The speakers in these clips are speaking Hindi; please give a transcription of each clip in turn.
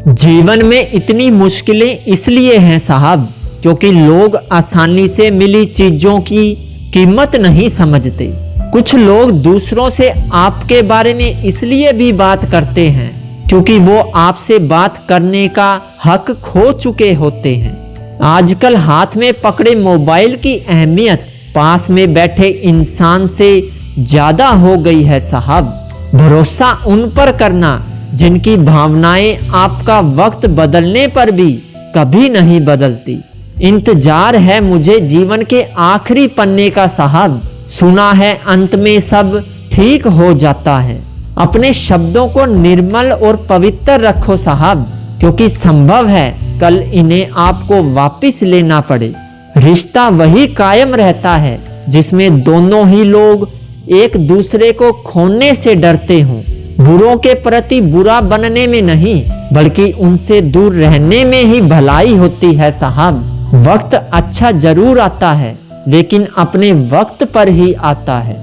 जीवन में इतनी मुश्किलें इसलिए हैं साहब, क्योंकि लोग आसानी से मिली चीजों की कीमत नहीं समझते। कुछ लोग दूसरों से आपके बारे में इसलिए भी बात करते हैं क्योंकि वो आपसे बात करने का हक खो चुके होते हैं। आजकल हाथ में पकड़े मोबाइल की अहमियत पास में बैठे इंसान से ज्यादा हो गई है साहब। भरोसा उन पर करना जिनकी भावनाएं आपका वक्त बदलने पर भी कभी नहीं बदलती। इंतजार है मुझे जीवन के आखिरी पन्ने का साहब, सुना है अंत में सब ठीक हो जाता है। अपने शब्दों को निर्मल और पवित्र रखो साहब, क्योंकि संभव है कल इन्हें आपको वापस लेना पड़े। रिश्ता वही कायम रहता है जिसमें दोनों ही लोग एक दूसरे को खोने से डरते हों। बुरों के प्रति बुरा बनने में नहीं, बल्कि उनसे दूर रहने में ही भलाई होती है साहब। वक्त अच्छा जरूर आता है, लेकिन अपने वक्त पर ही आता है।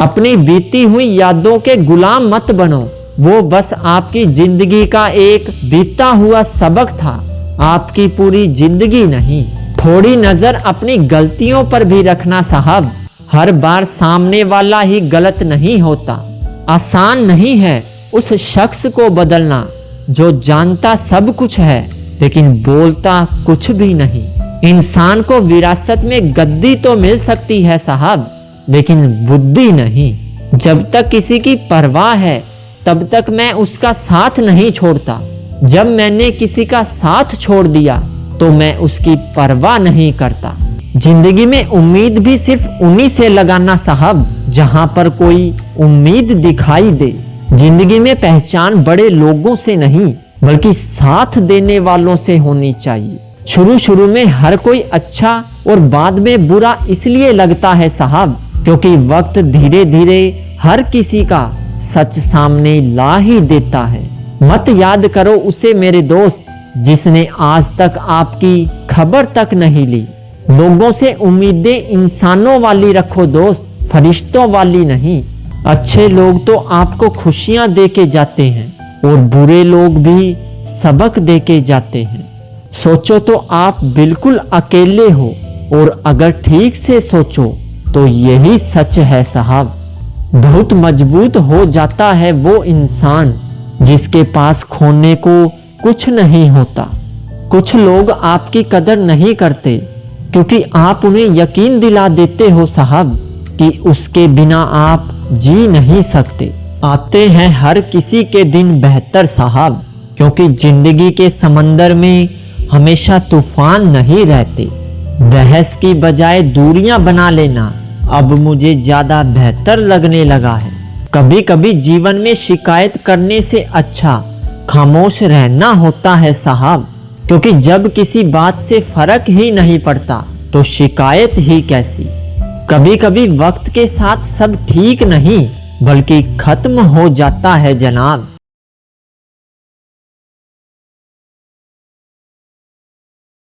अपनी बीती हुई यादों के गुलाम मत बनो, वो बस आपकी जिंदगी का एक बीता हुआ सबक था, आपकी पूरी जिंदगी नहीं। थोड़ी नजर अपनी गलतियों पर भी रखना साहब। हर बार सामने वाला ही गलत नहीं होता। आसान नहीं है उस शख्स को बदलना जो जानता सब कुछ है लेकिन बोलता कुछ भी नहीं। इंसान को विरासत में गद्दी तो मिल सकती है साहब, लेकिन बुद्धि नहीं। जब तक किसी की परवाह है तब तक मैं उसका साथ नहीं छोड़ता। जब मैंने किसी का साथ छोड़ दिया तो मैं उसकी परवाह नहीं करता। जिंदगी में उम्मीद भी सिर्फ उन्हीं से लगाना साहब जहां पर कोई उम्मीद दिखाई दे। जिंदगी में पहचान बड़े लोगों से नहीं, बल्कि साथ देने वालों से होनी चाहिए। शुरू में हर कोई अच्छा और बाद में बुरा इसलिए लगता है साहब, क्योंकि वक्त धीरे धीरे हर किसी का सच सामने ला ही देता है। मत याद करो उसे मेरे दोस्त जिसने आज तक आपकी खबर तक नहीं ली। लोगों से उम्मीदें इंसानों वाली रखो दोस्त, फरिश्तों वाली नहीं। अच्छे लोग तो आपको खुशियां दे के जाते हैं और बुरे लोग भी सबक दे के जाते हैं। सोचो तो आप बिल्कुल अकेले हो, और अगर ठीक से सोचो तो यही सच है साहब। बहुत मजबूत हो जाता है वो इंसान जिसके पास खोने को कुछ नहीं होता। कुछ लोग आपकी कदर नहीं करते क्योंकि आप उन्हें यकीन दिला देते हो साहब कि उसके बिना आप जी नहीं सकते। आते हैं हर किसी के दिन बेहतर साहब, क्योंकि जिंदगी के समंदर में हमेशा तूफान नहीं रहते। बहस की बजाय दूरियां बना लेना अब मुझे ज्यादा बेहतर लगने लगा है। कभी कभी जीवन में शिकायत करने से अच्छा खामोश रहना होता है साहब, क्योंकि जब किसी बात से फर्क ही नहीं पड़ता तो शिकायत ही कैसी। कभी कभी वक्त के साथ सब ठीक नहीं बल्कि खत्म हो जाता है जनाब।